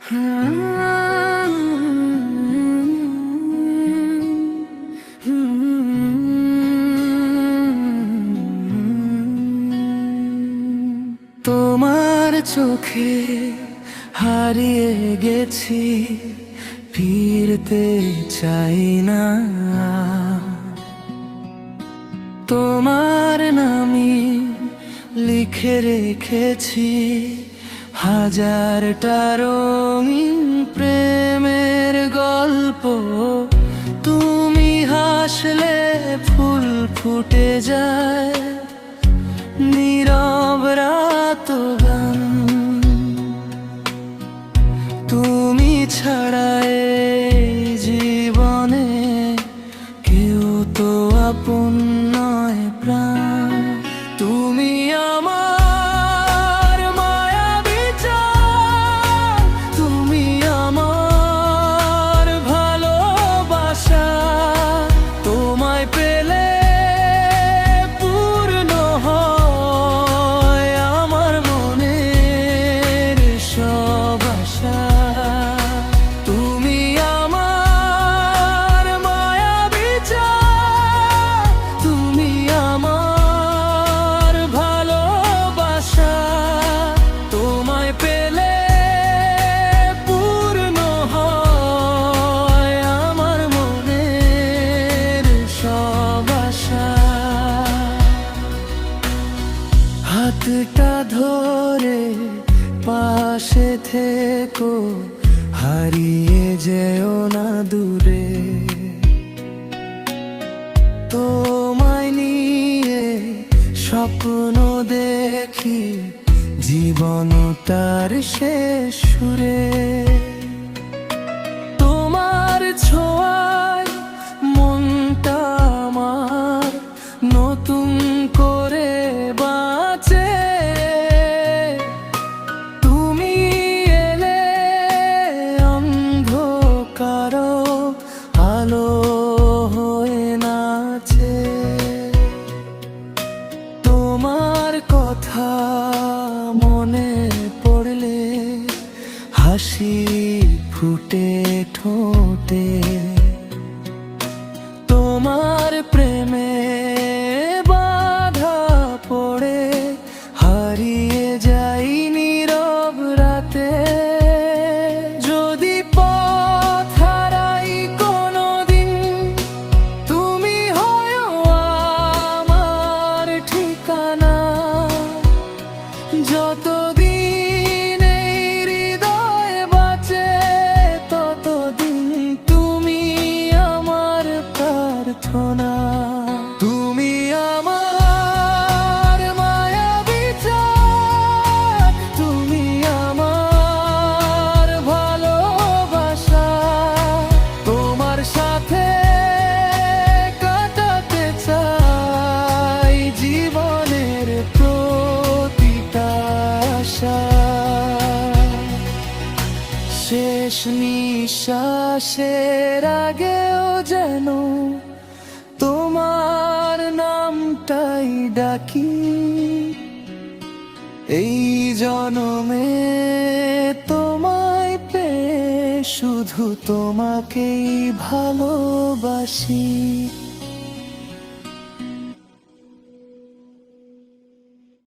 তোমার চোখে হারিয়ে গেছি, ফিরতে চাই না। তোমার নামই লিখে রেখেছি হাজারটা রঙিন প্রেমের গল্প। তুমি হাসলে ফুল ফুটে যায়, নীরব রাত গান। তুমি ছাড়া এই জীবনে কেউ তো আপন নয় প্রাণ। তুমি আমার মায়াবী চাঁদ, তুমি আমার ভালোবাসা। তোমায় পেলে পূর্ণ হয় আমার মনের সব আশা। তুমি আমার মায়াবী চাঁদ, তুমি আমার ভালোবাসা। তোমায় পেলে পূর্ণ হয় আমার মনের সব আশা। হাতটা ধরে পাশে থেকো, হারিয়ে যেও না দূরে। তোমায় নিয়ে স্বপ্ন দেখি জীবনটার শেষ সুরে। তোমার ছোঁয়ায় মনটা আমার নতুন করে বাঁচে। তুমি এলে অন্ধকার আলো হয়ে নাচে। তোমার কথা মনে পড়লে হাসি ফুটে ঠোঁটে। তোমার প্রেমে বাধা পড়ে হারিয়ে যাই নীরব রাতে। যদি পথ হারাই কোনোদিন, তুমি হয়ো আমার ঠিকানা। যতদিন এই হৃদয় বাঁচে, ততদিন তুমি আমার প্রার্থনা। তুমি আমার মায়াবী চাঁদ, তুমি আমার ভালোবাসা। তোমার সাথে কাটাতে চাই জীবনের প্রতিটা আশা। শেষ নিঃশ্বাসের আগেও যেন তোমার নামটাই ডাকি। এই জনমে তোমায় পেয়ে শুধু তোমাকেই ভালোবাসি।